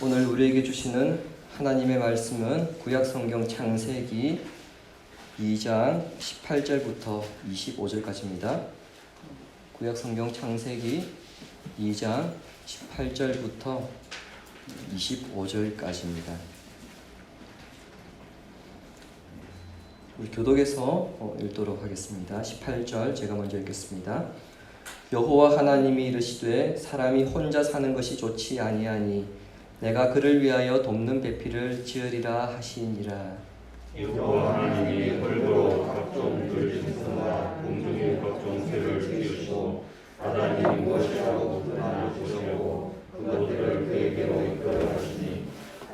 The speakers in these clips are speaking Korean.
오늘 우리에게 주시는 하나님의 말씀은 구약성경 창세기 2장 18절부터 25절까지입니다. 구약성경 창세기 2장 18절부터 25절까지입니다. 우리 교독에서 읽도록 하겠습니다. 18절 제가 먼저 읽겠습니다. 여호와 하나님이 이르시되 사람이 혼자 사는 것이 좋지 아니하니 내가 그를 위하여 돕는 배필을 지으리라 하시니라. 여호와 하나님이 흙으로 각종 들짐승과 공중의 각종 새를 지으시고 아담이 무엇이라고 하나 보시려고 그것들을 그에게로 이끌어 가시니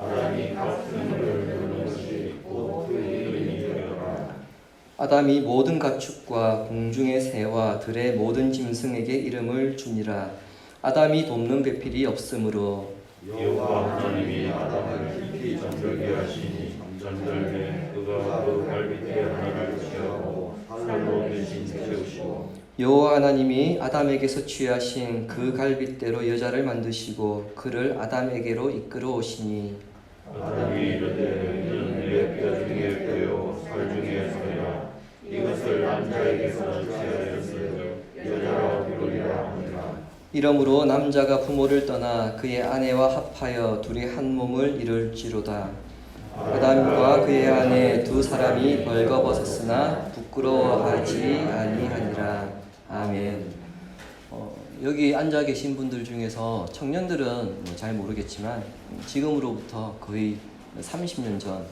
아담이 각 생물을 부르는 것이 곧 그 이름이 되었더라. 아담이 모든 가축과 공중의 새와 들의 모든 짐승에게 이름을 주니라. 아담이 돕는 배필이 없으므로 여호와 하나님이 아담을 깊이 잠들게 하시니 잠들매 그가 그 갈빗대 하나를 취하고 살로 대신 세우시고 여호와 하나님이 아담에게서 취하신 그 갈빗대로 여자를 만드시고 그를 아담에게로 이끌어 오시니 아담이 이르되 이는 내 뼈 중에 뼈요 살 중에 살이라 이것을 남자에게서 취하였으니 여자라 부르리라 하니라. 이러므로 남자가 부모를 떠나 그의 아내와 합하여 둘이 한 몸을 이룰지로다. 아담과 그의 아내 두 사람이 벌거벗었으나 부끄러워하지 아니하니라. 아멘. 여기 앉아 계신 분들 중에서 청년들은 잘 모르겠지만 지금으로부터 거의 30년 전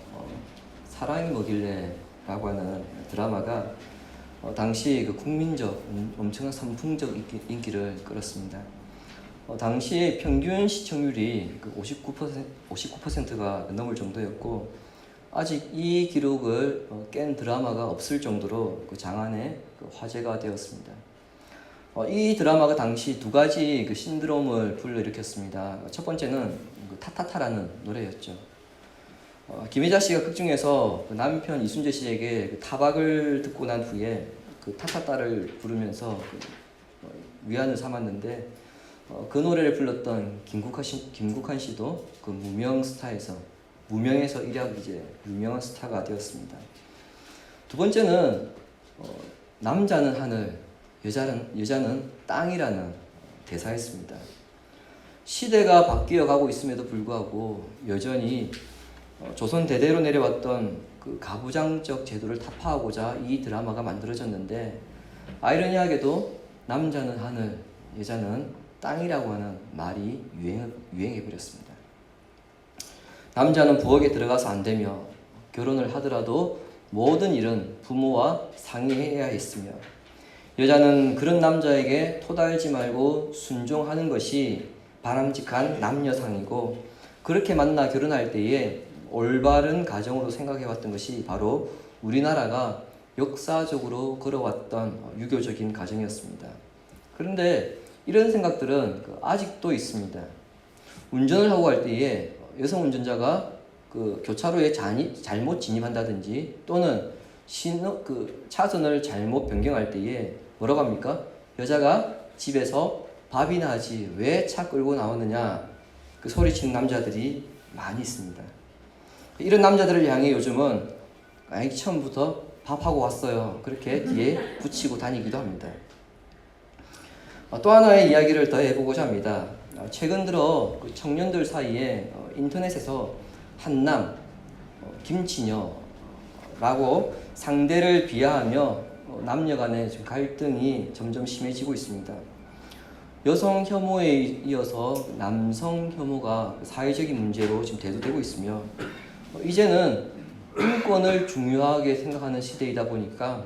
사랑이 뭐길래라고 하는 드라마가 당시 그 국민적 엄청난 선풍적 인기를 끌었습니다. 당시에 평균 시청률이 59%가 넘을 정도였고 아직 이 기록을 깬 드라마가 없을 정도로 그 장안의 화제가 되었습니다. 이 드라마가 당시 두 가지 신드롬을 불러일으켰습니다. 첫 번째는 타타타라는 노래였죠. 김혜자 씨가 극 중에서 남편 이순재 씨에게 타박을 듣고 난 후에 타타타를 부르면서 위안을 삼았는데 그 노래를 불렀던 김국환 씨도 그 무명에서 일약 이제 유명한 스타가 되었습니다. 두 번째는 남자는 하늘, 여자는 땅이라는 대사였습니다. 시대가 바뀌어 가고 있음에도 불구하고 여전히 조선 대대로 내려왔던 그 가부장적 제도를 타파하고자 이 드라마가 만들어졌는데 아이러니하게도 남자는 하늘, 여자는 땅이라고 하는 말이 유행해버렸습니다. 남자는 부엌에 들어가서 안 되며 결혼을 하더라도 모든 일은 부모와 상의해야 했으며 여자는 그런 남자에게 토달지 말고 순종하는 것이 바람직한 남녀상이고 그렇게 만나 결혼할 때에 올바른 가정으로 생각해왔던 것이 바로 우리나라가 역사적으로 걸어왔던 유교적인 가정이었습니다. 그런데 이런 생각들은 아직도 있습니다. 운전을 하고 갈 때에 여성 운전자가 그 교차로에 잘못 진입한다든지 또는 차선을 잘못 변경할 때에 뭐라고 합니까? 여자가 집에서 밥이나 하지 왜 차 끌고 나오느냐 그 소리치는 남자들이 많이 있습니다. 이런 남자들을 향해 요즘은 처음부터 밥하고 왔어요 그렇게 뒤에 붙이고 다니기도 합니다. 또 하나의 이야기를 더 해보고자 합니다. 최근 들어 청년들 사이에 인터넷에서 한남, 김치녀라고 상대를 비하하며 남녀 간의 갈등이 점점 심해지고 있습니다. 여성 혐오에 이어서 남성 혐오가 사회적인 문제로 지금 대두되고 있으며 이제는 인권을 중요하게 생각하는 시대이다 보니까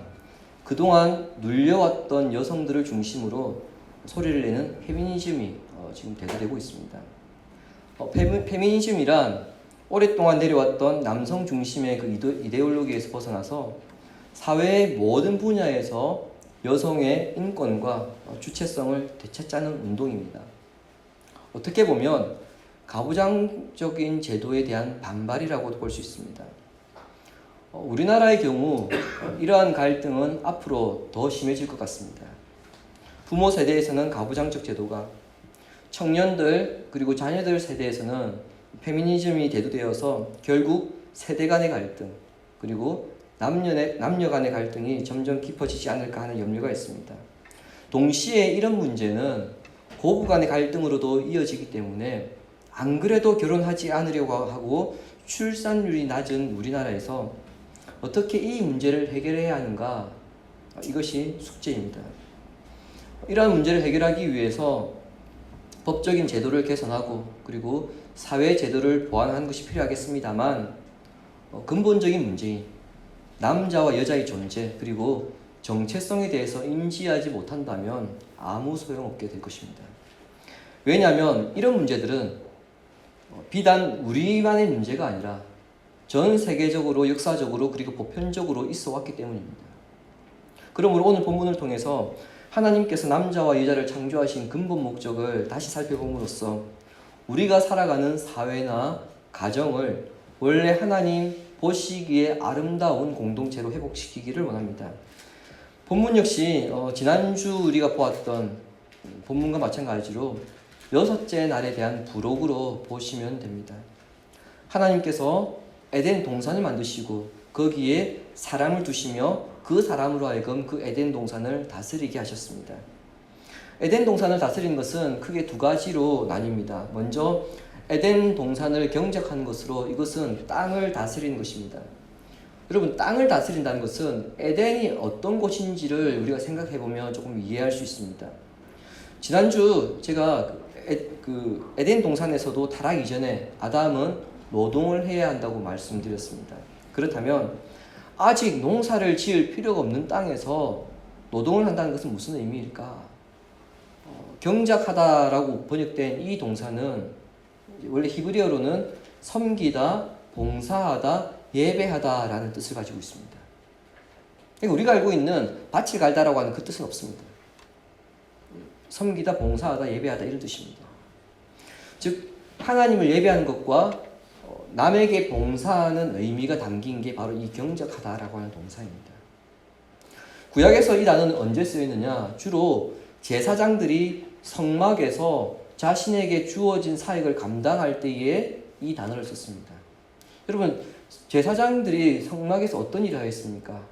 그동안 눌려왔던 여성들을 중심으로 소리를 내는 페미니즘이 지금 대두되고 있습니다. 페미니즘이란 오랫동안 내려왔던 남성 중심의 그 이데올로기에서 벗어나서 사회의 모든 분야에서 여성의 인권과 주체성을 되찾자는 운동입니다. 어떻게 보면 가부장적인 제도에 대한 반발이라고도 볼 수 있습니다. 우리나라의 경우 이러한 갈등은 앞으로 더 심해질 것 같습니다. 부모 세대에서는 가부장적 제도가, 청년들 그리고 자녀들 세대에서는 페미니즘이 대두되어서 결국 세대 간의 갈등, 그리고 남녀 간의 갈등이 점점 깊어지지 않을까 하는 염려가 있습니다. 동시에 이런 문제는 고부 간의 갈등으로도 이어지기 때문에 안 그래도 결혼하지 않으려고 하고 출산율이 낮은 우리나라에서 어떻게 이 문제를 해결해야 하는가, 이것이 숙제입니다. 이러한 문제를 해결하기 위해서 법적인 제도를 개선하고 그리고 사회 제도를 보완하는 것이 필요하겠습니다만, 근본적인 문제인 남자와 여자의 존재 그리고 정체성에 대해서 인지하지 못한다면 아무 소용없게 될 것입니다. 왜냐하면 이런 문제들은 비단 우리만의 문제가 아니라 전 세계적으로 역사적으로 그리고 보편적으로 있어 왔기 때문입니다. 그러므로 오늘 본문을 통해서 하나님께서 남자와 여자를 창조하신 근본 목적을 다시 살펴봄으로써 우리가 살아가는 사회나 가정을 원래 하나님 보시기에 아름다운 공동체로 회복시키기를 원합니다. 본문 역시 지난주 우리가 보았던 본문과 마찬가지로 여섯째 날에 대한 부록으로 보시면 됩니다. 하나님께서 에덴 동산을 만드시고 거기에 사람을 두시며 그 사람으로 하여금 그 에덴 동산을 다스리게 하셨습니다. 에덴 동산을 다스리는 것은 크게 두 가지로 나뉩니다. 먼저 에덴 동산을 경작하는 것으로 이것은 땅을 다스리는 것입니다. 여러분, 땅을 다스린다는 것은 에덴이 어떤 곳인지를 우리가 생각해 보면 조금 이해할 수 있습니다. 지난주 제가 에덴 동산에서도 타락 이전에 아담은 노동을 해야 한다고 말씀드렸습니다. 그렇다면 아직 농사를 지을 필요가 없는 땅에서 노동을 한다는 것은 무슨 의미일까? 경작하다라고 번역된 이 동사는 원래 히브리어로는 섬기다, 봉사하다, 예배하다라는 뜻을 가지고 있습니다. 그러니까 우리가 알고 있는 밭을 갈다라고 하는 그 뜻은 없습니다. 섬기다, 봉사하다, 예배하다 이런 뜻입니다. 즉 하나님을 예배하는 것과 남에게 봉사하는 의미가 담긴 게 바로 이 경작하다라고 하는 동사입니다. 구약에서 이 단어는 언제 쓰였느냐? 주로 제사장들이 성막에서 자신에게 주어진 사역을 감당할 때에 이 단어를 썼습니다. 여러분, 제사장들이 성막에서 어떤 일을 하였습니까?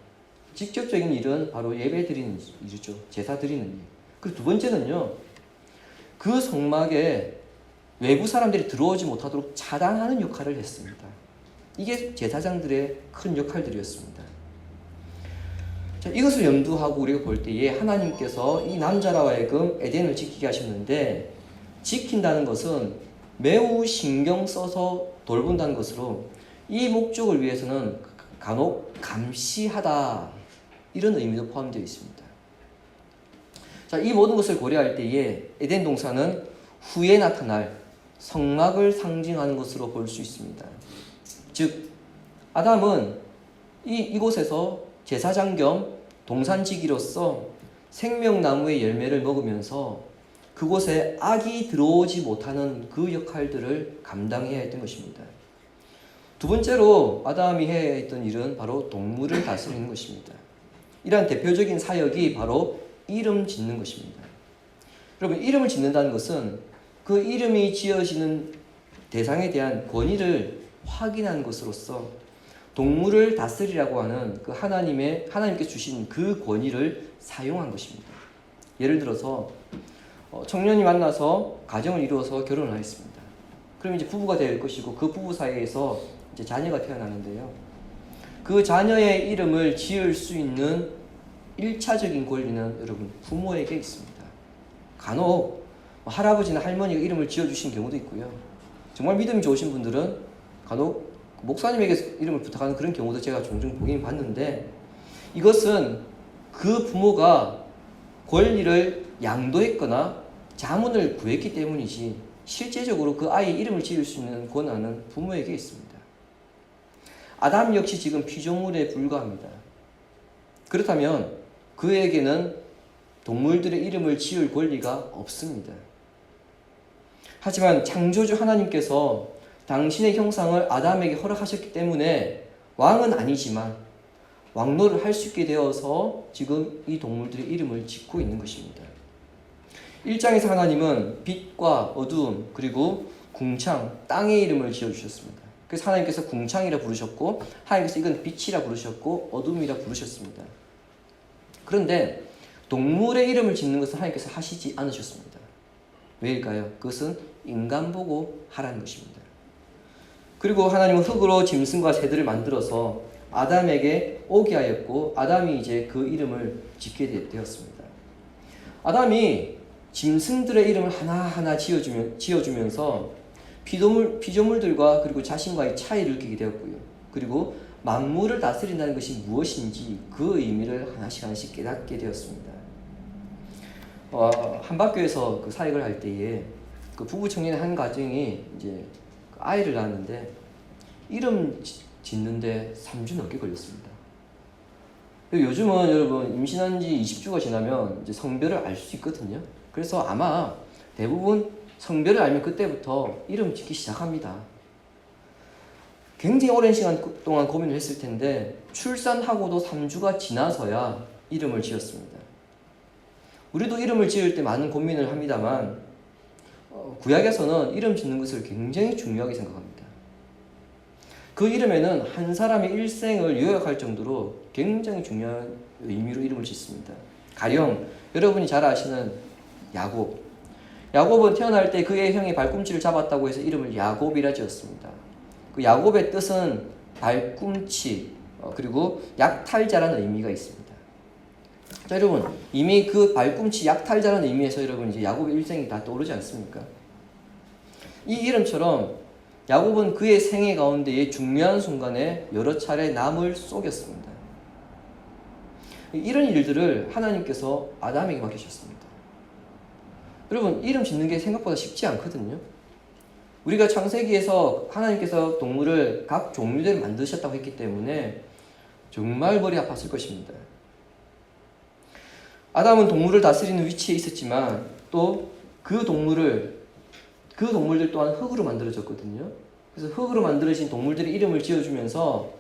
직접적인 일은 바로 예배 드리는 일이죠. 제사 드리는 일. 그리고 두 번째는요, 그 성막에 외부 사람들이 들어오지 못하도록 차단하는 역할을 했습니다. 이게 제사장들의 큰 역할들이었습니다. 자, 이것을 염두하고 우리가 볼 때에 하나님께서 이 남자라 하여금 에덴을 지키게 하셨는데, 지킨다는 것은 매우 신경 써서 돌본다는 것으로 이 목적을 위해서는 간혹 감시하다 이런 의미도 포함되어 있습니다. 자, 이 모든 것을 고려할 때에 에덴 동산은 후에 나타날 성막을 상징하는 것으로 볼 수 있습니다. 즉 아담은 이곳에서 제사장 겸 동산지기로서 생명나무의 열매를 먹으면서 그곳에 악이 들어오지 못하는 그 역할들을 감당해야 했던 것입니다. 두 번째로 아담이 해야 했던 일은 바로 동물을 다스리는 것입니다. 이러한 대표적인 사역이 바로 이름 짓는 것입니다. 여러분, 이름을 짓는다는 것은 그 이름이 지어지는 대상에 대한 권위를 확인하는 것으로서 동물을 다스리라고 하는 그 하나님께 주신 그 권위를 사용한 것입니다. 예를 들어서 청년이 만나서 가정을 이루어서 결혼을 하였습니다. 그럼 이제 부부가 될 것이고 그 부부 사이에서 이제 자녀가 태어나는데요. 그 자녀의 이름을 지을 수 있는 1차적인 권리는 여러분 부모에게 있습니다. 간혹 할아버지나 할머니가 이름을 지어주신 경우도 있고요. 정말 믿음이 좋으신 분들은 간혹 목사님에게 이름을 부탁하는 그런 경우도 제가 종종 보긴 봤는데, 이것은 그 부모가 권리를 양도했거나 자문을 구했기 때문이지 실제적으로 그 아이의 이름을 지을 수 있는 권한은 부모에게 있습니다. 아담 역시 지금 피조물에 불과합니다. 그렇다면 그에게는 동물들의 이름을 지을 권리가 없습니다. 하지만 창조주 하나님께서 당신의 형상을 아담에게 허락하셨기 때문에 왕은 아니지만 왕노를 할 수 있게 되어서 지금 이 동물들의 이름을 짓고 있는 것입니다. 1장에서 하나님은 빛과 어두움 그리고 궁창, 땅의 이름을 지어주셨습니다. 그래서 하나님께서 궁창이라 부르셨고 하나님께서 이건 빛이라 부르셨고 어둠이라 부르셨습니다. 그런데 동물의 이름을 짓는 것은 하나님께서 하시지 않으셨습니다. 왜일까요? 그것은 인간 보고 하라는 것입니다. 그리고 하나님은 흙으로 짐승과 새들을 만들어서 아담에게 오게 하였고 아담이 이제 그 이름을 짓게 되었습니다. 아담이 짐승들의 이름을 하나하나 지어주면서 피조물들과 그리고 자신과의 차이를 느끼게 되었고요. 그리고 만물을 다스린다는 것이 무엇인지 그 의미를 하나씩 깨닫게 되었습니다. 한박교에서 그 사역을 할 때에 그 부부 청년의 한 가정이 이제 아이를 낳았는데 이름 짓는데 3주 넘게 걸렸습니다. 요즘은 여러분 임신한 지 20주가 지나면 이제 성별을 알 수 있거든요. 그래서 아마 대부분 성별을 알면 그때부터 이름 짓기 시작합니다. 굉장히 오랜 시간 동안 고민을 했을 텐데 출산하고도 3주가 지나서야 이름을 지었습니다. 우리도 이름을 지을 때 많은 고민을 합니다만 구약에서는 이름 짓는 것을 굉장히 중요하게 생각합니다. 그 이름에는 한 사람의 일생을 요약할 정도로 굉장히 중요한 의미로 이름을 짓습니다. 가령 여러분이 잘 아시는 야곱은 태어날 때 그의 형이 발꿈치를 잡았다고 해서 이름을 야곱이라 지었습니다. 그 야곱의 뜻은 발꿈치 그리고 약탈자라는 의미가 있습니다. 자, 여러분 이미 그 발꿈치 약탈자라는 의미에서 여러분 이제 야곱의 일생이 다 떠오르지 않습니까? 이 이름처럼 야곱은 그의 생애 가운데의 중요한 순간에 여러 차례 남을 속였습니다. 이런 일들을 하나님께서 아담에게 맡기셨습니다. 여러분 이름 짓는 게 생각보다 쉽지 않거든요. 우리가 창세기에서 하나님께서 동물을 각 종류대로 만드셨다고 했기 때문에 정말 머리 아팠을 것입니다. 아담은 동물을 다스리는 위치에 있었지만 또 그 동물들 또한 흙으로 만들어졌거든요. 그래서 흙으로 만들어진 동물들의 이름을 지어주면서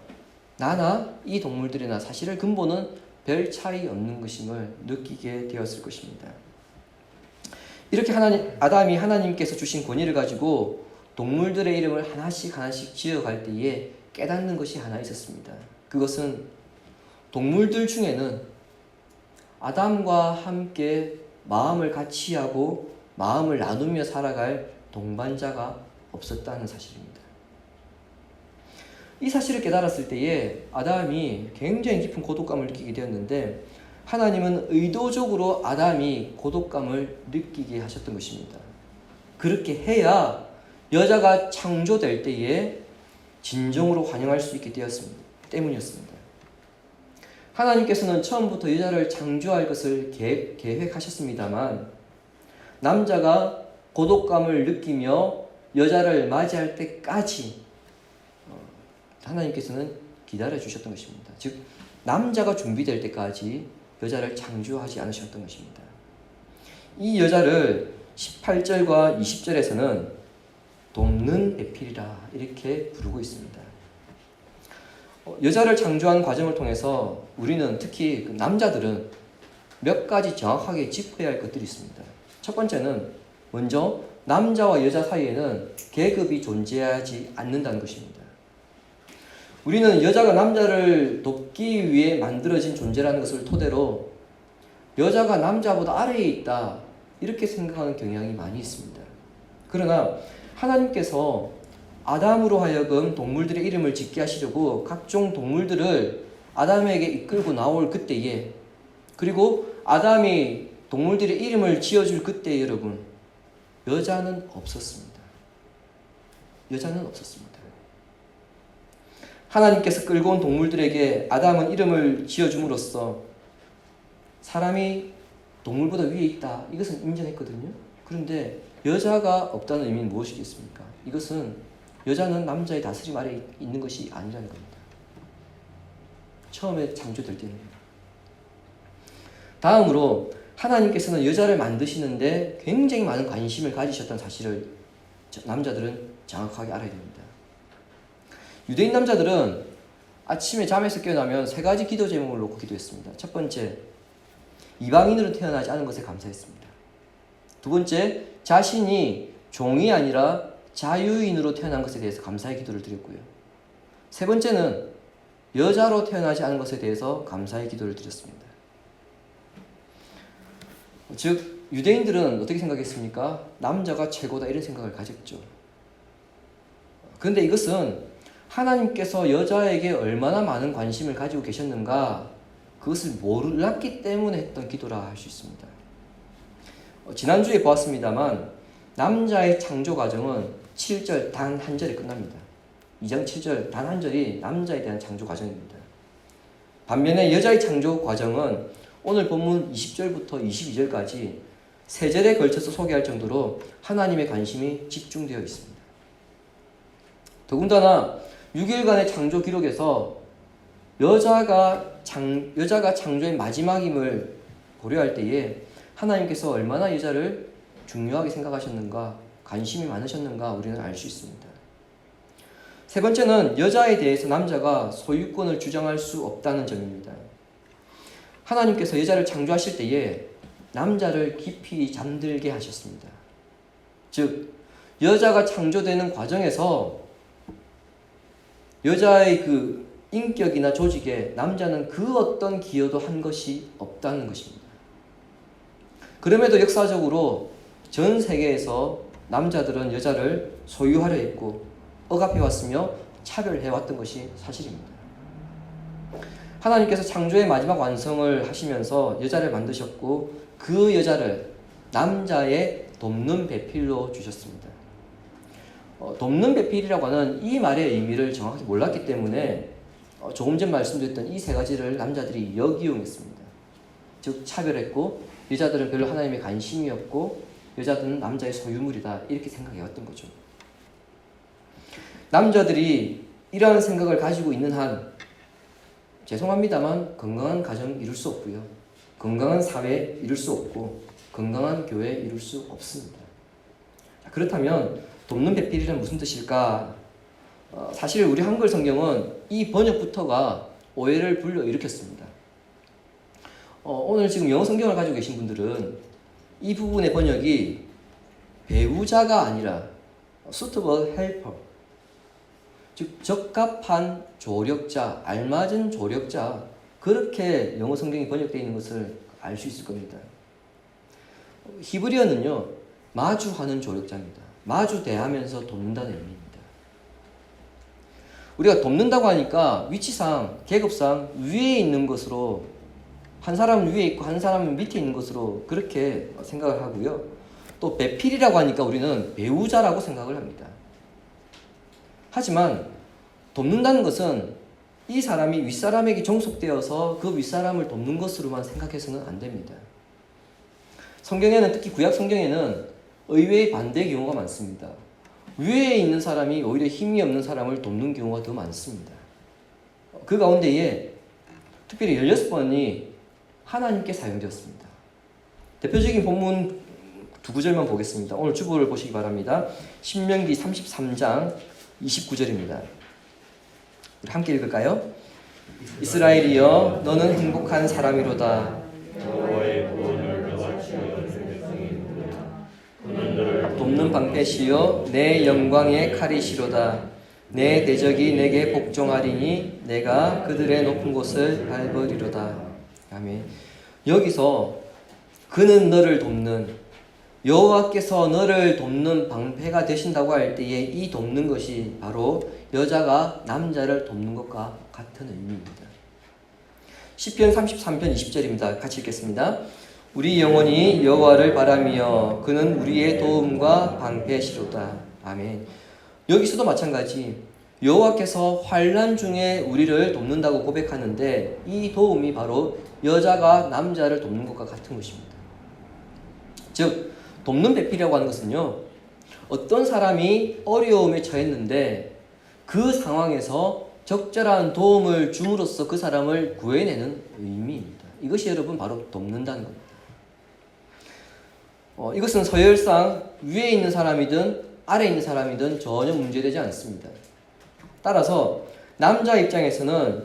나나 이 동물들이나 사실은 근본은 별 차이 없는 것임을 느끼게 되었을 것입니다. 이렇게 아담이 하나님께서 주신 권위를 가지고 동물들의 이름을 하나씩 지어갈 때에 깨닫는 것이 하나 있었습니다. 그것은 동물들 중에는 아담과 함께 마음을 같이 하고 마음을 나누며 살아갈 동반자가 없었다는 사실입니다. 이 사실을 깨달았을 때에 아담이 굉장히 깊은 고독감을 느끼게 되었는데 하나님은 의도적으로 아담이 고독감을 느끼게 하셨던 것입니다. 그렇게 해야 여자가 창조될 때에 진정으로 환영할 수 있게 되었습니다. 때문이었습니다. 하나님께서는 처음부터 여자를 창조할 것을 계획하셨습니다만 남자가 고독감을 느끼며 여자를 맞이할 때까지 하나님께서는 기다려 주셨던 것입니다. 즉 남자가 준비될 때까지 여자를 창조하지 않으셨던 것입니다. 이 여자를 18절과 20절에서는 돕는 에필이라 이렇게 부르고 있습니다. 여자를 창조한 과정을 통해서 우리는 특히 남자들은 몇 가지 정확하게 짚어야 할 것들이 있습니다. 첫 번째는 먼저 남자와 여자 사이에는 계급이 존재하지 않는다는 것입니다. 우리는 여자가 남자를 돕기 위해 만들어진 존재라는 것을 토대로 여자가 남자보다 아래에 있다 이렇게 생각하는 경향이 많이 있습니다. 그러나 하나님께서 아담으로 하여금 동물들의 이름을 짓게 하시려고 각종 동물들을 아담에게 이끌고 나올 그때에 그리고 아담이 동물들의 이름을 지어줄 그때에 여러분 여자는 없었습니다. 여자는 없었습니다. 하나님께서 끌고 온 동물들에게 아담은 이름을 지어줌으로써 사람이 동물보다 위에 있다 이것은 인정했거든요. 그런데 여자가 없다는 의미는 무엇이겠습니까? 이것은 여자는 남자의 다스림 아래 있는 것이 아니라는 겁니다. 처음에 창조될 때는. 다음으로 하나님께서는 여자를 만드시는데 굉장히 많은 관심을 가지셨다는 사실을 남자들은 정확하게 알아야 됩니다. 유대인 남자들은 아침에 잠에서 깨어나면 3가지 기도 제목을 놓고 기도했습니다. 첫 번째, 이방인으로 태어나지 않은 것에 감사했습니다. 두 번째, 자신이 종이 아니라 자유인으로 태어난 것에 대해서 감사의 기도를 드렸고요. 세 번째는 여자로 태어나지 않은 것에 대해서 감사의 기도를 드렸습니다. 즉 유대인들은 어떻게 생각했습니까? 남자가 최고다 이런 생각을 가졌죠. 그런데 이것은 하나님께서 여자에게 얼마나 많은 관심을 가지고 계셨는가 그것을 몰랐기 때문에 했던 기도라 할 수 있습니다. 지난주에 보았습니다만 남자의 창조 과정은 7절 단 한 절에 끝납니다. 2장 7절 단 한 절이 남자에 대한 창조 과정입니다. 반면에 여자의 창조 과정은 오늘 본문 20절부터 22절까지 세 절에 걸쳐서 소개할 정도로 하나님의 관심이 집중되어 있습니다. 더군다나 6일간의 창조 기록에서 여자가 창조의 마지막임을 고려할 때에 하나님께서 얼마나 여자를 중요하게 생각하셨는가, 관심이 많으셨는가 우리는 알 수 있습니다. 세 번째는 여자에 대해서 남자가 소유권을 주장할 수 없다는 점입니다. 하나님께서 여자를 창조하실 때에 남자를 깊이 잠들게 하셨습니다. 즉 여자가 창조되는 과정에서 여자의 그 인격이나 조직에 남자는 그 어떤 기여도 한 것이 없다는 것입니다. 그럼에도 역사적으로 전 세계에서 남자들은 여자를 소유하려 했고 억압해왔으며 차별해왔던 것이 사실입니다. 하나님께서 창조의 마지막 완성을 하시면서 여자를 만드셨고 그 여자를 남자의 돕는 배필로 주셨습니다. 돕는 배필이라고 하는 이 말의 의미를 정확히 몰랐기 때문에 조금 전 말씀드렸던 이 세 가지를 남자들이 역이용했습니다. 즉 차별했고 여자들은 별로 하나님의 관심이 없고 여자들은 남자의 소유물이다 이렇게 생각해왔던 거죠. 남자들이 이러한 생각을 가지고 있는 한 죄송합니다만 건강한 가정 이룰 수 없고요. 건강한 사회 이룰 수 없고 건강한 교회 이룰 수 없습니다. 그렇다면 돕는 배필이란 무슨 뜻일까? 사실 우리 한글 성경은 이 번역부터가 오해를 불러일으켰습니다. 오늘 지금 영어 성경을 가지고 계신 분들은 이 부분의 번역이 배우자가 아니라 suitable helper, 즉 적합한 조력자, 알맞은 조력자 그렇게 영어 성경이 번역되어 있는 것을 알 수 있을 겁니다. 히브리어는요 마주하는 조력자입니다. 마주대하면서 돕는다는 의미입니다. 우리가 돕는다고 하니까 위치상, 계급상 위에 있는 것으로 한 사람은 위에 있고 한 사람은 밑에 있는 것으로 그렇게 생각을 하고요. 또 배필이라고 하니까 우리는 배우자라고 생각을 합니다. 하지만 돕는다는 것은 이 사람이 윗사람에게 종속되어서 그 윗사람을 돕는 것으로만 생각해서는 안 됩니다. 성경에는 특히 구약 성경에는 의외의 반대의 경우가 많습니다. 위에 있는 사람이 오히려 힘이 없는 사람을 돕는 경우가 더 많습니다. 그 가운데에 특별히 16번이 하나님께 사용되었습니다. 대표적인 본문 두 구절만 보겠습니다. 오늘 주보를 보시기 바랍니다. 신명기 33장 29절입니다. 우리 함께 읽을까요? 이스라엘이여 너는 행복한 사람이로다. 여호와의 구원을 너같이 여는 백성이로다. 그는 너를 돕는 방패시여 내 영광의 칼이시로다. 내 대적이 내게 복종하리니 내가 그들의 높은 곳을 밟으리로다. 아멘. 여기서 그는 너를 돕는 여호와께서 너를 돕는 방패가 되신다고 할 때에 이 돕는 것이 바로 여자가 남자를 돕는 것과 같은 의미입니다. 시편 33편 20절입니다. 같이 읽겠습니다. 우리 영혼이 여호와를 바라며 그는 우리의 도움과 방패시로다. 아멘. 여기서도 마찬가지 여호와께서 환난 중에 우리를 돕는다고 고백하는데 이 도움이 바로 여자가 남자를 돕는 것과 같은 것입니다. 즉 돕는 배필이라고 하는 것은요 어떤 사람이 어려움에 처했는데 그 상황에서 적절한 도움을 줌으로써 그 사람을 구해내는 의미입니다. 이것이 여러분 바로 돕는다는 겁니다. 이것은 서열상 위에 있는 사람이든 아래에 있는 사람이든 전혀 문제되지 않습니다. 따라서 남자 입장에서는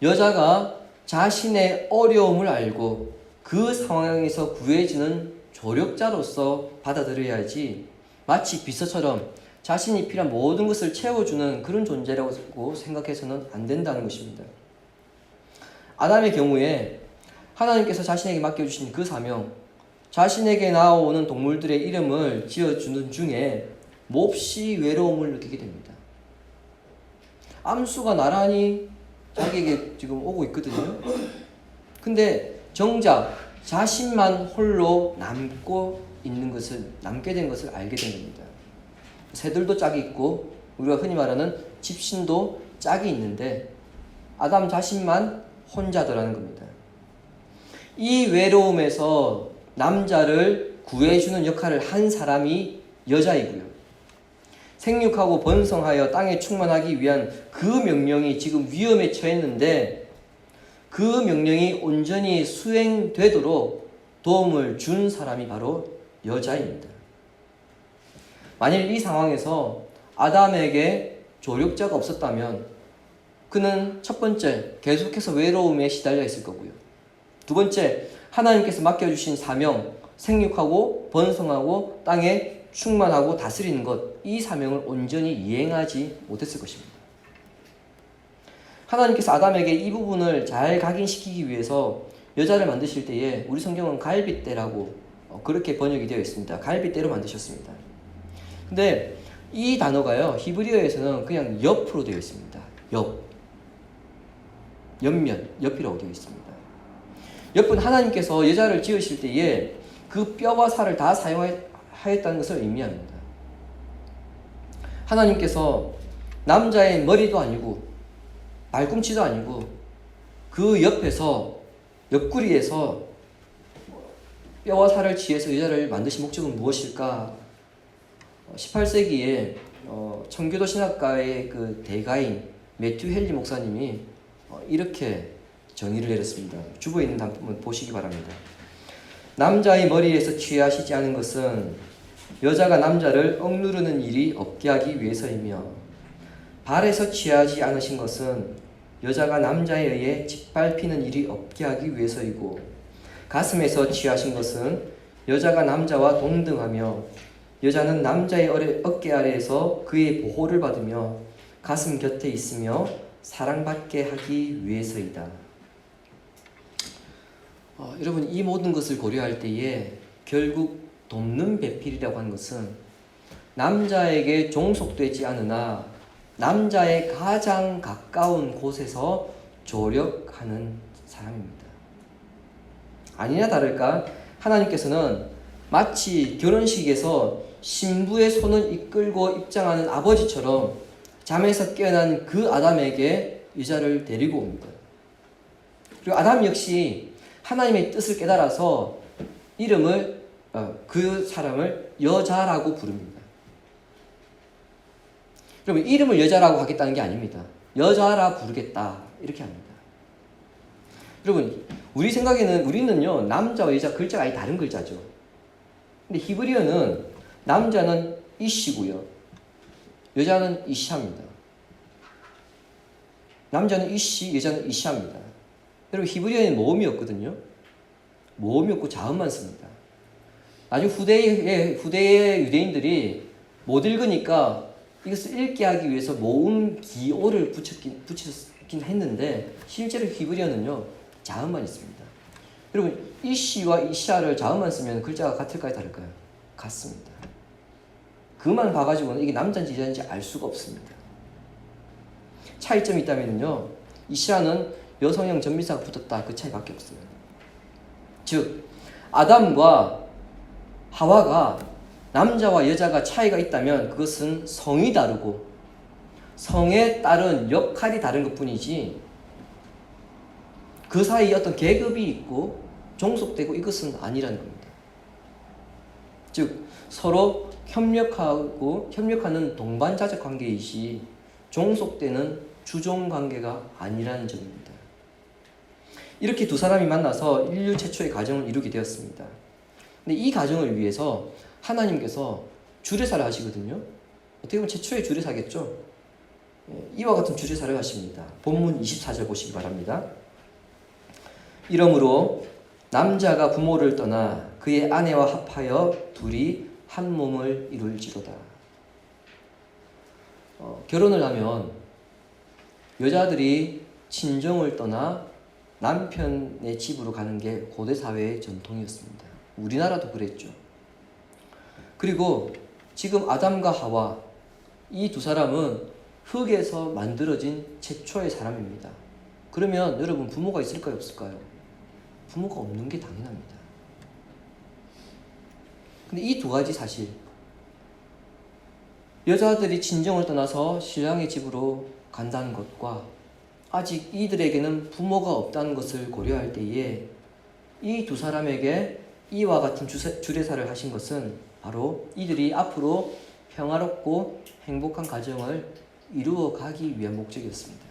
여자가 자신의 어려움을 알고 그 상황에서 구해지는 조력자로서 받아들여야지 마치 비서처럼 자신이 필요한 모든 것을 채워주는 그런 존재라고 생각해서는 안 된다는 것입니다. 아담의 경우에 하나님께서 자신에게 맡겨주신 그 사명, 자신에게 나오는 동물들의 이름을 지어주는 중에 몹시 외로움을 느끼게 됩니다. 암수가 나란히 자기에게 지금 오고 있거든요. 근데 정작 자신만 홀로 남게 된 것을 알게 된 겁니다. 새들도 짝이 있고 우리가 흔히 말하는 집신도 짝이 있는데 아담 자신만 혼자더라는 겁니다. 이 외로움에서 남자를 구해주는 역할을 한 사람이 여자이고요. 생육하고 번성하여 땅에 충만하기 위한 그 명령이 지금 위험에 처했는데 그 명령이 온전히 수행되도록 도움을 준 사람이 바로 여자입니다. 만일 이 상황에서 아담에게 조력자가 없었다면 그는 첫 번째 계속해서 외로움에 시달려 있을 거고요. 두 번째 하나님께서 맡겨주신 사명, 생육하고 번성하고 땅에 충만하고 다스리는 것, 이 사명을 온전히 이행하지 못했을 것입니다. 하나님께서 아담에게 이 부분을 잘 각인시키기 위해서 여자를 만드실 때에 우리 성경은 갈빗대라고 그렇게 번역이 되어 있습니다. 갈빗대로 만드셨습니다. 근데 이 단어가요, 히브리어에서는 그냥 옆으로 되어 있습니다. 옆이라고 되어 있습니다. 옆은 하나님께서 여자를 지으실 때에 그 뼈와 살을 다 사용하였다는 것을 의미합니다. 하나님께서 남자의 머리도 아니고 발꿈치도 아니고 그 옆구리에서 뼈와 살을 취해서 여자를 만드신 목적은 무엇일까? 18세기에 청교도 신학가의 그 대가인 매튜 헨리 목사님이 이렇게 정의를 내렸습니다. 주부에 있는 단품을 보시기 바랍니다. 남자의 머리에서 취하시지 않은 것은 여자가 남자를 억누르는 일이 없게 하기 위해서이며, 발에서 취하지 않으신 것은 여자가 남자에 의해 짓밟히는 일이 없게 하기 위해서이고, 가슴에서 취하신 것은 여자가 남자와 동등하며 여자는 남자의 어깨 아래에서 그의 보호를 받으며 가슴 곁에 있으며 사랑받게 하기 위해서이다. 여러분, 이 모든 것을 고려할 때에 결국 돕는 배필이라고 하는 것은 남자에게 종속되지 않으나 남자의 가장 가까운 곳에서 조력하는 사람입니다. 아니나 다를까 하나님께서는 마치 결혼식에서 신부의 손을 이끌고 입장하는 아버지처럼 잠에서 깨어난 그 아담에게 여자를 데리고 옵니다. 그리고 아담 역시 하나님의 뜻을 깨달아서 이름을 그 사람을 여자라고 부릅니다. 여러분, 이름을 여자라고 하겠다는 게 아닙니다. 여자라 부르겠다 이렇게 합니다. 여러분, 우리 생각에는 우리는요 남자와 여자 글자가 아예 다른 글자죠. 근데 히브리어는 남자는 이시고요, 여자는 이샤입니다. 남자는 이시, 여자는 이샤입니다. 여러분, 히브리어에는 모음이 없거든요. 모음이 없고 자음만 씁니다. 나중에 후대의 유대인들이 못 읽으니까 이것을 읽게 하기 위해서 모음 기호를 붙였긴 했는데 실제로 히브리어는요 자음만 있습니다. 여러분, 이시와 이샤를 자음만 쓰면 글자가 같을까요, 다를까요? 같습니다. 그만 봐가지고는 이게 남자인지 여자인지 알 수가 없습니다. 차이점이 있다면요, 이샤는 여성형 전미사가 붙었다, 그 차이밖에 없어요. 즉 아담과 하와가 남자와 여자가 차이가 있다면 그것은 성이 다르고 성에 따른 역할이 다른 것뿐이지 그 사이에 어떤 계급이 있고 종속되고 이것은 아니라는 겁니다. 즉 서로 협력하는 동반자적 관계이지 종속되는 주종 관계가 아니라는 점입니다. 이렇게 두 사람이 만나서 인류 최초의 가정을 이루게 되었습니다. 근데 이 가정을 위해서 하나님께서 주례사를 하시거든요. 어떻게 보면 최초의 주례사겠죠. 이와 같은 주례사를 하십니다. 본문 24절 보시기 바랍니다. 이러므로 남자가 부모를 떠나 그의 아내와 합하여 둘이 한 몸을 이룰지로다. 결혼을 하면 여자들이 친정을 떠나 남편의 집으로 가는 게 고대 사회의 전통이었습니다. 우리나라도 그랬죠. 그리고 지금 아담과 하와 이 두 사람은 흙에서 만들어진 최초의 사람입니다. 그러면 여러분 부모가 있을까요, 없을까요? 부모가 없는 게 당연합니다. 근데 이 두 가지 사실, 여자들이 친정을 떠나서 신랑의 집으로 간다는 것과 아직 이들에게는 부모가 없다는 것을 고려할 때에 이 두 사람에게 이와 같은 주례사를 하신 것은 바로 이들이 앞으로 평화롭고 행복한 가정을 이루어 가기 위한 목적이었습니다.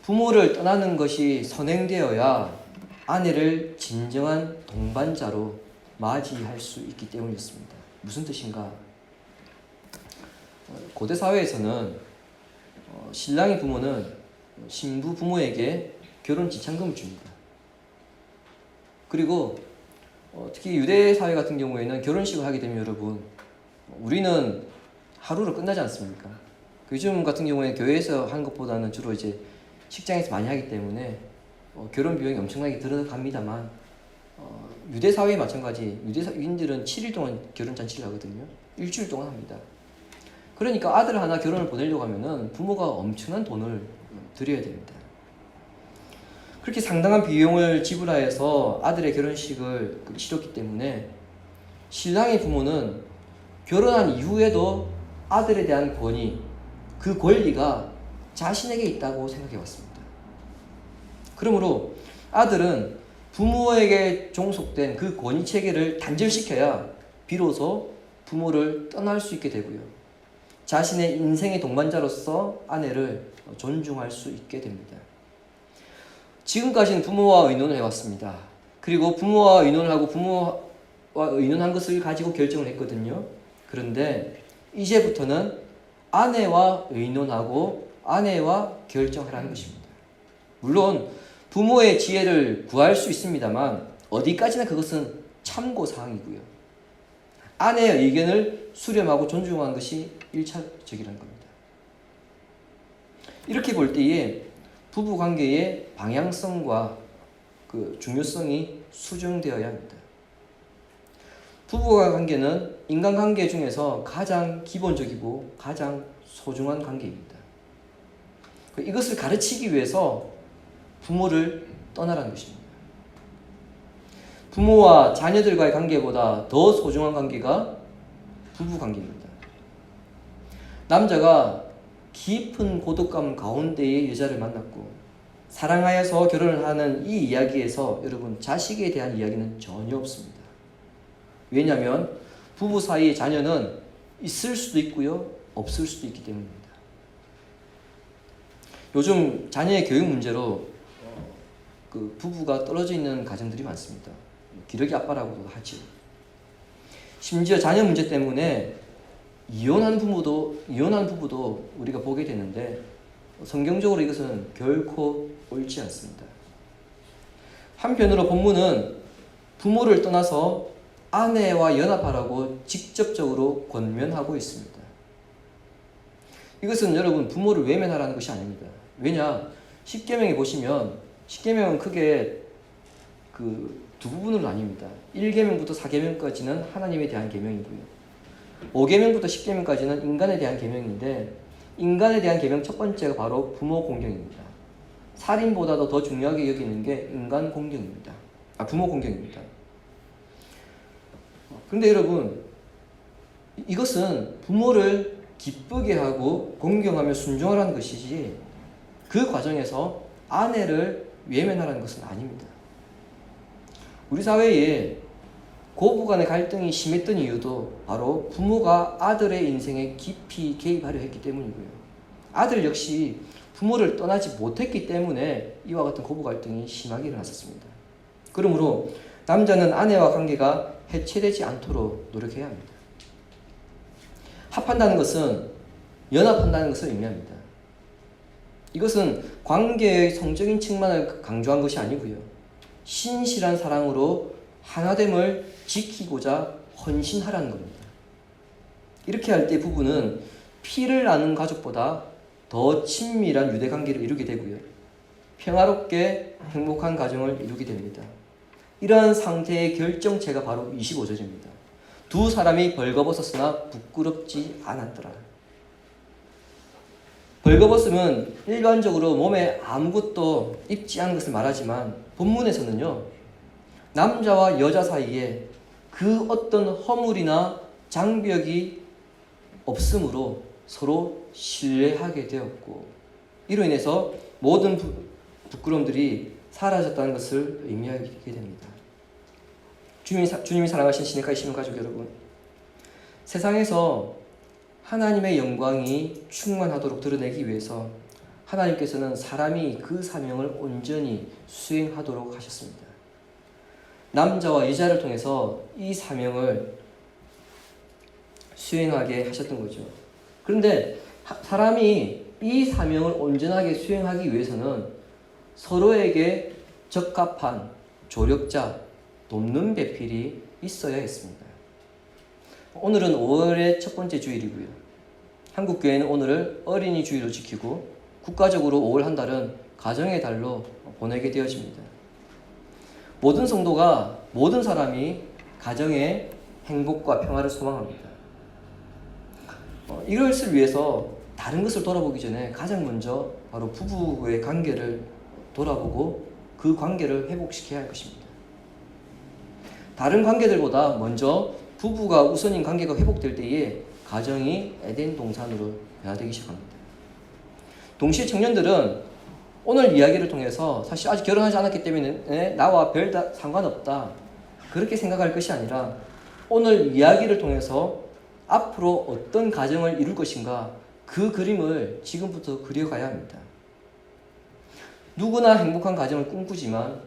부모를 떠나는 것이 선행되어야 아내를 진정한 동반자로 맞이할 수 있기 때문이었습니다. 무슨 뜻인가? 고대 사회에서는 신랑의 부모는 신부 부모에게 결혼 지참금을 줍니다. 그리고 특히 유대 사회 같은 경우에는 결혼식을 하게 되면 여러분, 우리는 하루로 끝나지 않습니까? 요즘 같은 경우에 교회에서 하는 것보다는 주로 이제 식장에서 많이 하기 때문에 결혼 비용이 엄청나게 들어갑니다만, 유대 사회에 마찬가지, 유대인들은 7일 동안 결혼 잔치를 하거든요. 일주일 동안 합니다. 그러니까 아들 하나 결혼을 보내려고 하면은 부모가 엄청난 돈을 들여야 됩니다. 그렇게 상당한 비용을 지불하여서 아들의 결혼식을 치렀기 때문에 신랑의 부모는 결혼한 이후에도 아들에 대한 권위, 그 권리가 자신에게 있다고 생각해 왔습니다. 그러므로 아들은 부모에게 종속된 그 권위 체계를 단절시켜야 비로소 부모를 떠날 수 있게 되고요. 자신의 인생의 동반자로서 아내를 존중할 수 있게 됩니다. 지금까지는 부모와 의논을 해왔습니다. 그리고 부모와 의논을 하고 부모와 의논한 것을 가지고 결정을 했거든요. 그런데 이제부터는 아내와 의논하고 아내와 결정하라는 것입니다. 물론 부모의 지혜를 구할 수 있습니다만 어디까지나 그것은 참고사항이고요. 아내의 의견을 수렴하고 존중하는 것이 1차적이라는 겁니다. 이렇게 볼 때에 부부관계의 방향성과 그 중요성이 수정되어야 합니다. 부부와 관계는 인간관계 중에서 가장 기본적이고 가장 소중한 관계입니다. 이것을 가르치기 위해서 부모를 떠나라는 것입니다. 부모와 자녀들과의 관계보다 더 소중한 관계가 부부관계입니다. 남자가 깊은 고독감 가운데의 여자를 만났고 사랑하여서 결혼을 하는 이 이야기에서 여러분 자식에 대한 이야기는 전혀 없습니다. 왜냐하면 부부 사이의 자녀는 있을 수도 있고요, 없을 수도 있기 때문입니다. 요즘 자녀의 교육 문제로 그 부부가 떨어져 있는 가정들이 많습니다. 기러기 아빠라고도 하죠. 심지어 자녀 문제 때문에 이혼한 부부도 우리가 보게 되는데 성경적으로 이것은 결코 옳지 않습니다. 한편으로 본문은 부모를 떠나서 아내와 연합하라고 직접적으로 권면하고 있습니다. 이것은 여러분 부모를 외면하라는 것이 아닙니다. 왜냐? 십계명에 보시면 십계명은 크게 그 두 부분으로 나뉩니다. 1계명부터 4계명까지는 하나님에 대한 계명이고요. 5계명부터 10계명까지는 인간에 대한 계명인데 인간에 대한 계명 첫 번째가 바로 부모 공경입니다. 살인보다도 더 중요하게 여기는 게 인간 공경입니다. 부모 공경입니다. 그런데 여러분, 이것은 부모를 기쁘게 하고 공경하며 순종하라는 것이지 그 과정에서 아내를 외면하라는 것은 아닙니다. 우리 사회에 고부간의 갈등이 심했던 이유도 바로 부모가 아들의 인생에 깊이 개입하려 했기 때문이고요. 아들 역시 부모를 떠나지 못했기 때문에 이와 같은 고부 갈등이 심하게 일어났었습니다. 그러므로 남자는 아내와 관계가 해체되지 않도록 노력해야 합니다. 합한다는 것은 연합한다는 것을 의미합니다. 이것은 관계의 성적인 측면을 강조한 것이 아니고요. 신실한 사랑으로 하나됨을 지키고자 헌신하라는 겁니다. 이렇게 할 때 부부는 피를 나눈 가족보다 더 친밀한 유대 관계를 이루게 되고요. 평화롭게 행복한 가정을 이루게 됩니다. 이러한 상태의 결정체가 바로 25절입니다. 두 사람이 벌거벗었으나 부끄럽지 않았더라. 벌거벗음은 일반적으로 몸에 아무것도 입지 않은 것을 말하지만 본문에서는요, 남자와 여자 사이에 그 어떤 허물이나 장벽이 없으므로 서로 신뢰하게 되었고, 이로 인해서 모든 부끄러움들이 사라졌다는 것을 의미하게 됩니다. 주님이 사랑하신 시내가의 시민 가족 여러분, 세상에서 하나님의 영광이 충만하도록 드러내기 위해서 하나님께서는 사람이 그 사명을 온전히 수행하도록 하셨습니다. 남자와 여자를 통해서 이 사명을 수행하게 하셨던 거죠. 그런데 사람이 이 사명을 온전하게 수행하기 위해서는 서로에게 적합한 조력자, 돕는 배필이 있어야 했습니다. 오늘은 5월의 첫 번째 주일이고요. 한국교회는 오늘을 어린이 주일로 지키고 국가적으로 5월 한 달은 가정의 달로 보내게 되어집니다. 모든 성도가, 모든 사람이 가정의 행복과 평화를 소망합니다. 이것을 위해서 다른 것을 돌아보기 전에 가장 먼저 바로 부부의 관계를 돌아보고 그 관계를 회복시켜야 할 것입니다. 다른 관계들보다 먼저 부부가 우선인 관계가 회복될 때에 가정이 에덴 동산으로 변화되기 시작합니다. 동시에 청년들은 오늘 이야기를 통해서 사실 아직 결혼하지 않았기 때문에 나와 별 상관없다, 그렇게 생각할 것이 아니라 오늘 이야기를 통해서 앞으로 어떤 가정을 이룰 것인가, 그 그림을 지금부터 그려가야 합니다. 누구나 행복한 가정을 꿈꾸지만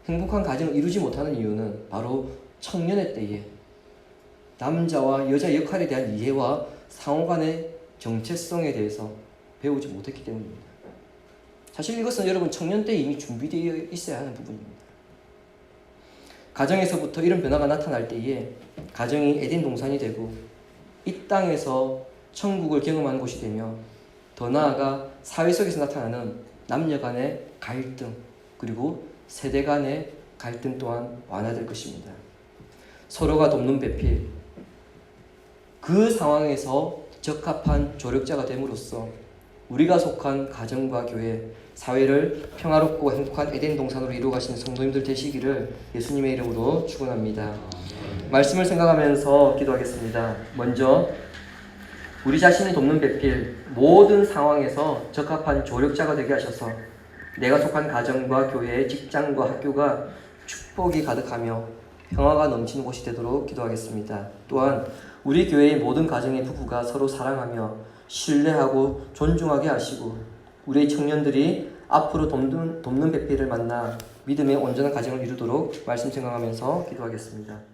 행복한 가정을 이루지 못하는 이유는 바로 청년의 때에 남자와 여자 역할에 대한 이해와 상호간의 정체성에 대해서 배우지 못했기 때문입니다. 사실 이것은 여러분 청년 때 이미 준비되어 있어야 하는 부분입니다. 가정에서부터 이런 변화가 나타날 때에 가정이 에덴 동산이 되고 이 땅에서 천국을 경험하는 곳이 되며, 더 나아가 사회 속에서 나타나는 남녀 간의 갈등, 그리고 세대 간의 갈등 또한 완화될 것입니다. 서로가 돕는 배필, 그 상황에서 적합한 조력자가 됨으로써 우리가 속한 가정과 교회, 사회를 평화롭고 행복한 에덴 동산으로 이루어가시는 성도님들 되시기를 예수님의 이름으로 축원합니다. 말씀을 생각하면서 기도하겠습니다. 먼저 우리 자신이 돕는 배필, 모든 상황에서 적합한 조력자가 되게 하셔서 내가 속한 가정과 교회, 직장과 학교가 축복이 가득하며 평화가 넘치는 곳이 되도록 기도하겠습니다. 또한 우리 교회의 모든 가정의 부부가 서로 사랑하며 신뢰하고 존중하게 하시고, 우리의 청년들이 앞으로 돕는 배필을 만나 믿음의 온전한 가정을 이루도록 말씀 생각하면서 기도하겠습니다.